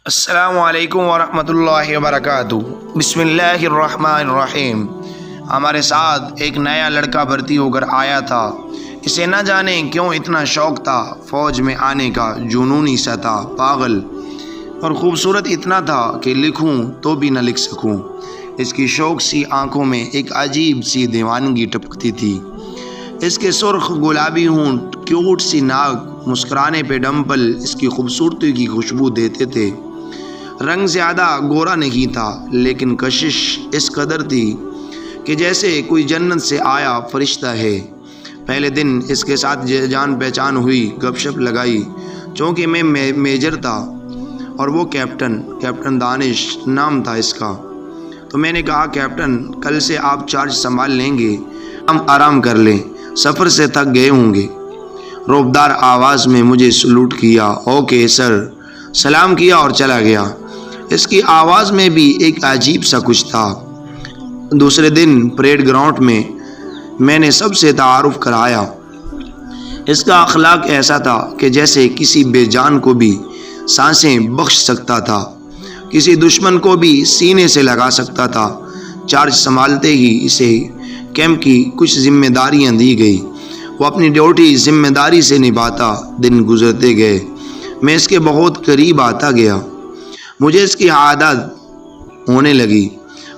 السلام علیکم ورحمۃ اللہ وبرکاتہ۔ بسم اللہ الرحمن الرحیم۔ ہمارے ساتھ ایک نیا لڑکا بھرتی ہو کر آیا تھا۔ اسے نہ جانے کیوں اتنا شوق تھا فوج میں آنے کا، جنونی سا تھا، پاگل، اور خوبصورت اتنا تھا کہ لکھوں تو بھی نہ لکھ سکوں۔ اس کی شوق سی آنکھوں میں ایک عجیب سی دیوانگی ٹپکتی تھی۔ اس کے سرخ گلابی ہونٹ، کیوٹ سی ناک، مسکرانے پہ ڈمپل اس کی خوبصورتی کی خوشبو دیتے تھے۔ رنگ زیادہ گورا نہیں تھا، لیکن کشش اس قدر تھی کہ جیسے کوئی جنت سے آیا فرشتہ ہے۔ پہلے دن اس کے ساتھ جان پہچان ہوئی، گپ شپ لگائی، چونکہ میں میجر تھا اور وہ کیپٹن دانش نام تھا اس کا۔ تو میں نے کہا، کیپٹن کل سے آپ چارج سنبھال لیں گے، ہم آرام کر لیں، سفر سے تھک گئے ہوں گے۔ روبدار آواز میں مجھے سلوٹ کیا، اوکے سر، سلام کیا اور چلا گیا۔ اس کی آواز میں بھی ایک عجیب سا کچھ تھا۔ دوسرے دن پریڈ گراؤنڈ میں نے سب سے تعارف کرایا۔ اس کا اخلاق ایسا تھا کہ جیسے کسی بے جان کو بھی سانسیں بخش سکتا تھا، کسی دشمن کو بھی سینے سے لگا سکتا تھا۔ چارج سنبھالتے ہی اسے کیمپ کی کچھ ذمہ داریاں دی گئی۔ وہ اپنی ڈیوٹی ذمہ داری سے نبھاتا، دن گزرتے گئے، میں اس کے بہت قریب آتا گیا۔ مجھے اس کی عادت ہونے لگی۔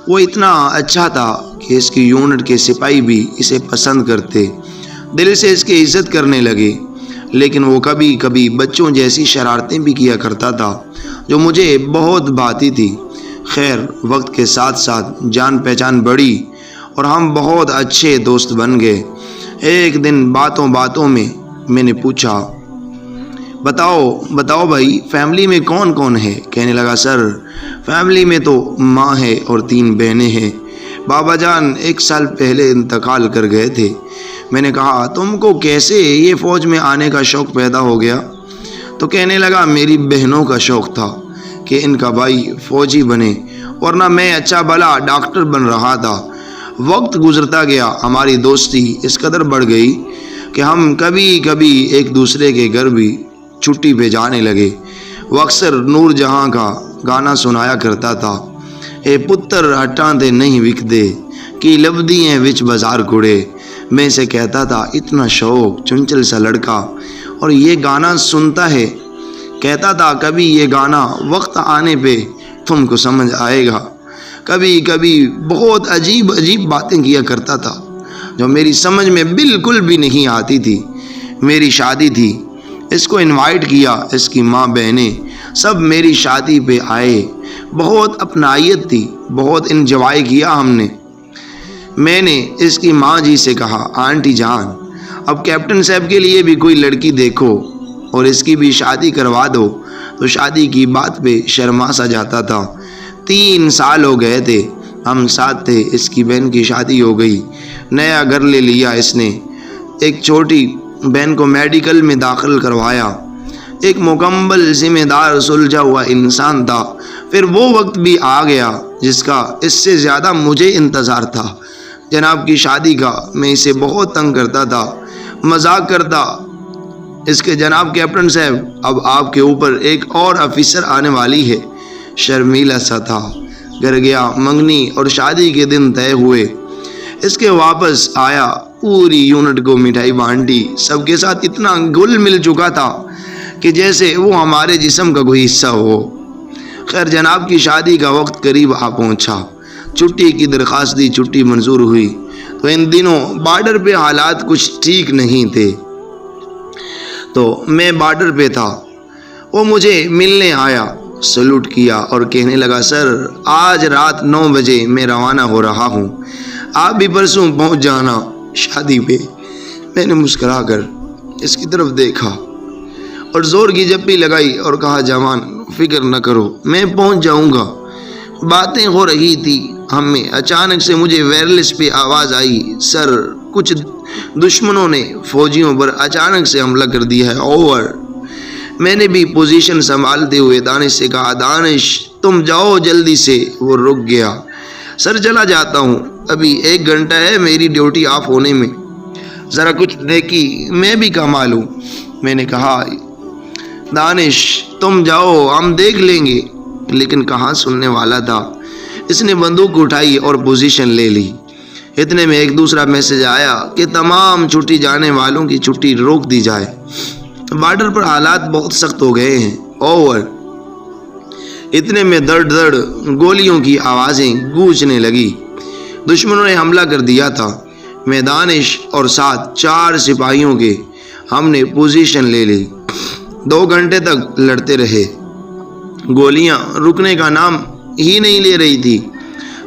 وہ اتنا اچھا تھا کہ اس کی یونٹ کے سپاہی بھی اسے پسند کرتے، دل سے اس کی عزت کرنے لگے۔ لیکن وہ کبھی کبھی بچوں جیسی شرارتیں بھی کیا کرتا تھا جو مجھے بہت بھاتی تھی۔ خیر، وقت کے ساتھ ساتھ جان پہچان بڑھی اور ہم بہت اچھے دوست بن گئے۔ ایک دن باتوں میں نے پوچھا، بتاؤ بھائی، فیملی میں کون کون ہے؟ کہنے لگا، سر فیملی میں تو ماں ہے اور 3 بہنیں ہیں، بابا جان 1 سال پہلے انتقال کر گئے تھے۔ میں نے کہا، تم کو کیسے یہ فوج میں آنے کا شوق پیدا ہو گیا؟ تو کہنے لگا، میری بہنوں کا شوق تھا کہ ان کا بھائی فوجی بنے، ورنہ میں اچھا بھلا ڈاکٹر بن رہا تھا۔ وقت گزرتا گیا، ہماری دوستی اس قدر بڑھ گئی کہ ہم کبھی کبھی ایک دوسرے کے گھر بھی چھٹی پہ جانے لگے۔ وہ اکثر نور جہاں کا گانا سنایا کرتا تھا، اے پتر ہٹاں تے نہیں وکدے کی لبدی ہیں وچ بازار کڑے۔ میں اسے کہتا تھا، اتنا شوق، چنچل سا لڑکا، اور یہ گانا سنتا ہے۔ کہتا تھا، کبھی یہ گانا وقت آنے پہ تم کو سمجھ آئے گا۔ کبھی کبھی بہت عجیب باتیں کیا کرتا تھا جو میری سمجھ میں بالکل بھی نہیں آتی تھی۔ میری شادی تھی، اس کو انوائٹ کیا، اس کی ماں بہنیں سب میری شادی پہ آئے۔ بہت اپنائیت تھی، بہت انجوائے کیا ہم نے۔ میں نے اس کی ماں جی سے کہا، آنٹی جان، اب کیپٹن صاحب کے لیے بھی کوئی لڑکی دیکھو اور اس کی بھی شادی کروا دو۔ تو شادی کی بات پہ شرما سا جاتا تھا۔ 3 سال ہو گئے تھے، ہم ساتھ تھے۔ اس کی بہن کی شادی ہو گئی، نیا گھر لے لیا اس نے، ایک چھوٹی بہن کو میڈیکل میں داخل کروایا۔ ایک مکمل ذمہ دار سلجھا ہوا انسان تھا۔ پھر وہ وقت بھی آ گیا جس کا اس سے زیادہ مجھے انتظار تھا، جناب کی شادی کا۔ میں اسے بہت تنگ کرتا تھا، مذاق کرتا، اس کے جناب کیپٹن صاحب، اب آپ کے اوپر ایک اور آفیسر آنے والی ہے۔ شرمیلا سا تھا۔ گھر گیا، منگنی اور شادی کے دن طے ہوئے۔ اس کے واپس آیا، پوری یونٹ کو مٹھائی بانٹی، سب کے ساتھ اتنا گل مل چکا تھا کہ جیسے وہ ہمارے جسم کا کوئی حصہ ہو۔ خیر، جناب کی شادی کا وقت قریب آ پہنچا۔ چھٹی کی درخواست دی، چھٹی منظور ہوئی۔ تو ان دنوں بارڈر پہ حالات کچھ ٹھیک نہیں تھے، تو میں بارڈر پہ تھا۔ وہ مجھے ملنے آیا، سلوٹ کیا اور کہنے لگا، سر آج رات 9 بجے میں روانہ ہو رہا ہوں، آپ بھی پرسوں پہنچ جانا شادی پہ۔ میں نے مسکرا کر اس کی طرف دیکھا اور زور کی جپی لگائی اور کہا، جوان فکر نہ کرو، میں پہنچ جاؤں گا۔ باتیں ہو رہی تھی ہم میں، اچانک سے مجھے وائرلیس پہ آواز آئی، سر کچھ دشمنوں نے فوجیوں پر اچانک سے حملہ کر دیا ہے، اوور۔ میں نے بھی پوزیشن سنبھالتے ہوئے دانش سے کہا، دانش تم جاؤ جلدی سے۔ وہ رک گیا، سر چلا جاتا ہوں، ابھی 1 گھنٹہ ہے میری ڈیوٹی آف ہونے میں، ذرا کچھ نیکی میں بھی کما لوں۔ میں نے کہا، دانش تم جاؤ، ہم دیکھ لیں گے، لیکن کہاں سننے والا تھا۔ اس نے بندوق اٹھائی اور پوزیشن لے لی۔ اتنے میں ایک دوسرا میسج آیا کہ تمام چھٹی جانے والوں کی چھٹی روک دی جائے، بارڈر پر حالات بہت سخت ہو گئے ہیں، اوور۔ اتنے میں دڑ دڑ گولیوں کی آوازیں گونجنے لگی۔ دشمنوں نے حملہ کر دیا تھا۔ میں، دانش اور ساتھ 4 سپاہیوں کے ہم نے پوزیشن لے لی۔ 2 گھنٹے تک لڑتے رہے۔ گولیاں رکنے کا نام ہی نہیں لے رہی تھی۔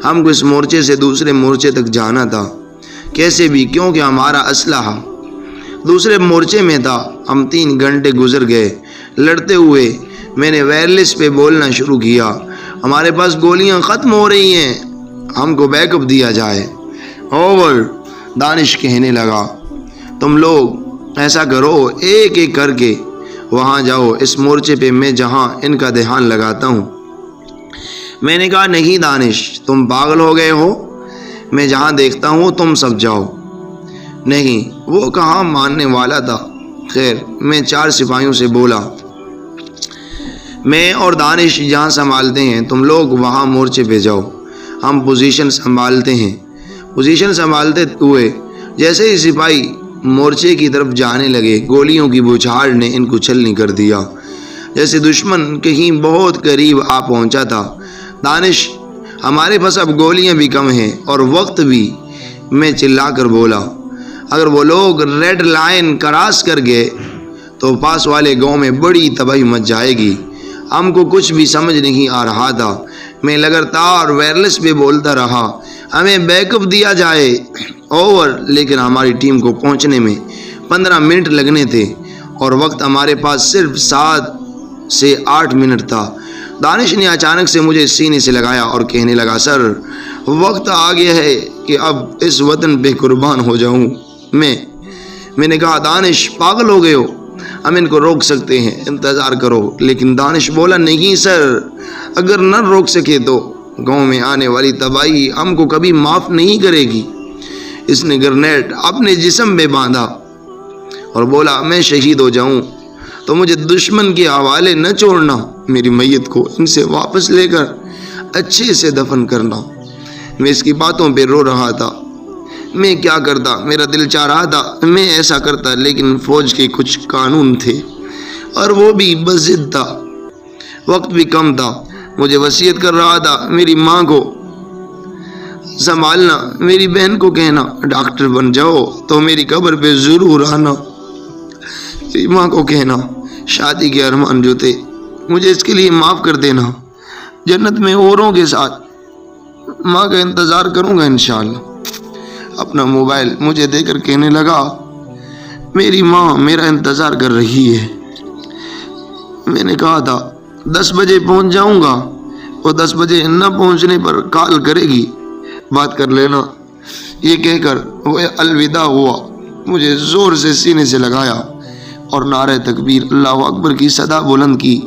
ہم کو اس مورچے سے دوسرے مورچے تک جانا تھا، کیسے بھی، کیونکہ ہمارا اسلحہ دوسرے مورچے میں تھا۔ ہم 3 گھنٹے گزر گئے لڑتے ہوئے۔ میں نے وائرلیس پہ بولنا شروع کیا، ہمارے پاس گولیاں ختم ہو رہی ہیں، ہم کو بیک اپ دیا جائے۔ اوور، دانش کہنے لگا۔ تم لوگ ایسا کرو، ایک ایک کر کے وہاں جاؤ، اس مورچے پہ میں جہاں ان کا دھیان لگاتا ہوں۔ میں نے کہا نہیں دانش، تم پاگل ہو گئے ہو، میں جہاں دیکھتا ہوں تم سب جاؤ۔ نہیں، وہ کہاں ماننے والا تھا۔ خیر، میں 4 سپاہیوں سے بولا، میں اور دانش جہاں سنبھالتے ہیں، تم لوگ وہاں مورچے پہ جاؤ، ہم پوزیشن سنبھالتے ہیں۔ پوزیشن سنبھالتے ہوئے جیسے ہی سپاہی مورچے کی طرف جانے لگے، گولیوں کی بوچھاڑ نے ان کو چھلنی کر دیا، جیسے دشمن کہیں بہت قریب آ پہنچا تھا۔ دانش، ہمارے پاس اب گولیاں بھی کم ہیں اور وقت بھی، میں چلا کر بولا۔ اگر وہ لوگ ریڈ لائن کراس کر گئے تو پاس والے گاؤں میں بڑی تباہی مچ جائے گی۔ ہم کو کچھ بھی سمجھ نہیں آ رہا تھا۔ میں لگاتار وائرلیس پہ بولتا رہا، ہمیں بیک اپ دیا جائے، اوور۔ لیکن ہماری ٹیم کو پہنچنے میں 15 منٹ لگنے تھے اور وقت ہمارے پاس صرف 7 سے 8 منٹ تھا۔ دانش نے اچانک سے مجھے سینے سے لگایا اور کہنے لگا، سر، وقت آ گیا ہے کہ اب اس وطن پہ قربان ہو جاؤں میں نے کہا، دانش پاگل ہو گئے ہو، ہم ان کو روک سکتے ہیں، انتظار کرو۔ لیکن دانش بولا، نہیں سر، اگر نہ روک سکے تو گاؤں میں آنے والی تباہی ہم کو کبھی معاف نہیں کرے گی۔ اس نے گرنیڈ اپنے جسم پہ باندھا اور بولا، میں شہید ہو جاؤں تو مجھے دشمن کے حوالے نہ چھوڑنا، میری میت کو ان سے واپس لے کر اچھے سے دفن کرنا۔ میں اس کی باتوں پہ رو رہا تھا۔ میں کیا کرتا، میرا دل چاہ رہا تھا میں ایسا کرتا، لیکن فوج کے کچھ قانون تھے اور وہ بھی بضد تھا، وقت بھی کم تھا۔ مجھے وصیت کر رہا تھا، میری ماں کو سنبھالنا، میری بہن کو کہنا ڈاکٹر بن جاؤ تو میری قبر پہ ضرور آنا، میری ماں کو کہنا شادی کے ارمان جو تھے مجھے اس کے لیے معاف کر دینا، جنت میں اوروں کے ساتھ ماں کا انتظار کروں گا انشاءاللہ۔ اپنا موبائل مجھے دے کر کہنے لگا، میری ماں میرا انتظار کر رہی ہے۔ میں نے کہا تھا 10 بجے پہنچ جاؤں گا، وہ 10 بجے نہ پہنچنے پر کال کرے گی، بات کر لینا۔ یہ کہہ کر وہ الوداع ہوا، مجھے زور سے سینے سے لگایا اور نعرہ تکبیر اللہ اکبر کی صدا بلند کی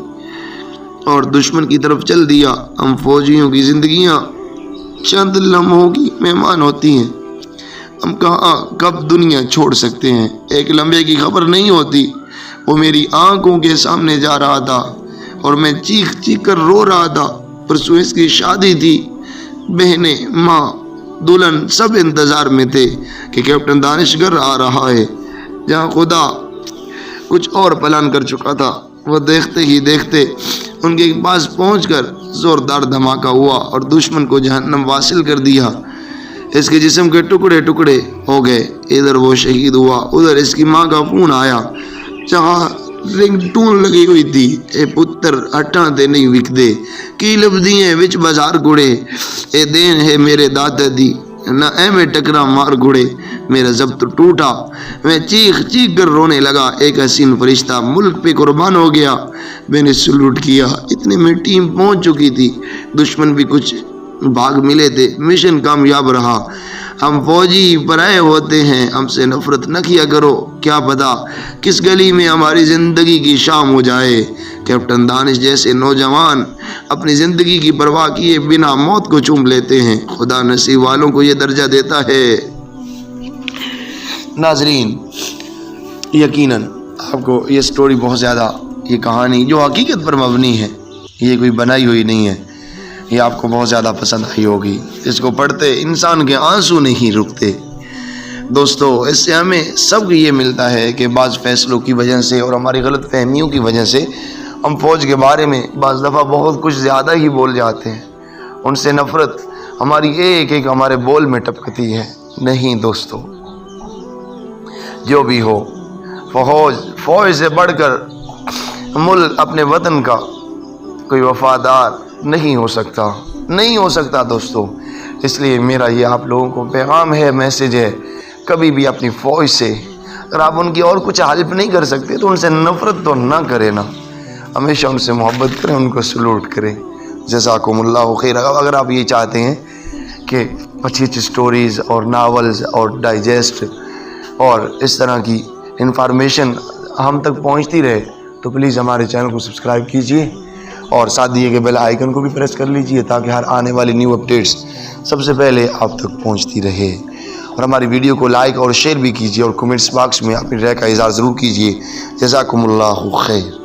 اور دشمن کی طرف چل دیا۔ ہم فوجیوں کی زندگیاں چند لمحوں کی مہمان ہوتی ہیں، ہم کہاں کب دنیا چھوڑ سکتے ہیں، ایک لمحے کی خبر نہیں ہوتی۔ وہ میری آنکھوں کے سامنے جا رہا تھا اور میں چیخ چیخ کر رو رہا تھا۔ پرسوں اس کی شادی تھی، بہنیں، ماں، دلہن سب انتظار میں تھے کہ کیپٹن دانش گھر آ رہا ہے، جہاں خدا کچھ اور پلان کر چکا تھا۔ وہ دیکھتے ہی دیکھتے ان کے پاس پہنچ کر زوردار دھماکہ ہوا اور دشمن کو جہنم واصل کر دیا۔ اس کے جسم کے ٹکڑے ٹکڑے ہو گئے، ادھر وہ شہید ہوا، ادھر اس کی ماں کا فون آیا جہاں رنگ ٹون لگی ہوئی تھی، اے پتر ہٹاں تے نہیں وکدے، کی لبدی ہیں وچ بازار گڑے، اے دین ہے میرے دادا دی، نہ اے میں ٹکرا مار گڑے، میرا ضبط ٹوٹا۔ میں چیخ چیخ کر رونے لگا، ایک حسین فرشتہ ملک پہ قربان ہو گیا۔ میں نے سلوٹ کیا، اتنے میں ٹیم پہنچ چکی تھی، دشمن بھی کچھ بھاگ ملے تھے، مشن کامیاب رہا۔ ہم فوجی پرائے ہوتے ہیں، ہم سے نفرت نہ کیا کرو، کیا پتا کس گلی میں ہماری زندگی کی شام ہو جائے۔ کیپٹن دانش جیسے نوجوان اپنی زندگی کی پرواہ کیے بنا موت کو چوم لیتے ہیں، خدا نصیب والوں کو یہ درجہ دیتا ہے۔ ناظرین، یقیناً آپ کو یہ سٹوری بہت زیادہ، یہ کہانی جو حقیقت پر مبنی ہے، یہ کوئی بنائی ہوئی نہیں ہے، یہ آپ کو بہت زیادہ پسند آئی ہوگی۔ اس کو پڑھتے انسان کے آنسو نہیں رکتے۔ دوستو اس سے ہمیں سب یہ ملتا ہے کہ بعض فیصلوں کی وجہ سے اور ہماری غلط فہمیوں کی وجہ سے ہم فوج کے بارے میں بعض دفعہ بہت کچھ زیادہ ہی بول جاتے ہیں، ان سے نفرت ہماری ایک ایک ہمارے بول میں ٹپکتی ہے۔ نہیں دوستو، جو بھی ہو، فوج سے بڑھ کر ملک اپنے وطن کا کوئی وفادار نہیں ہو سکتا دوستو۔ اس لیے میرا یہ آپ لوگوں کو پیغام ہے، میسج ہے، کبھی بھی اپنی فوج سے اگر آپ ان کی اور کچھ ہیلپ نہیں کر سکتے تو ان سے نفرت تو نہ کریں نا، ہمیشہ ان سے محبت کریں، ان کو سلوٹ کریں۔ جزاکم اللہ خیر۔ اگر آپ یہ چاہتے ہیں کہ اچھی اچھی سٹوریز اور ناولز اور ڈائجسٹ اور اس طرح کی انفارمیشن ہم تک پہنچتی رہے تو پلیز ہمارے چینل کو سبسکرائب کیجئے اور ساتھ دیے گئے بیل آئیکن کو بھی پریس کر لیجئے تاکہ ہر آنے والی نیو اپڈیٹس سب سے پہلے آپ تک پہنچتی رہے۔ اور ہماری ویڈیو کو لائک اور شیئر بھی کیجئے اور کمنٹس باکس میں اپنی رائے کا اظہار ضرور کیجئے۔ جزاکم اللہ خیر۔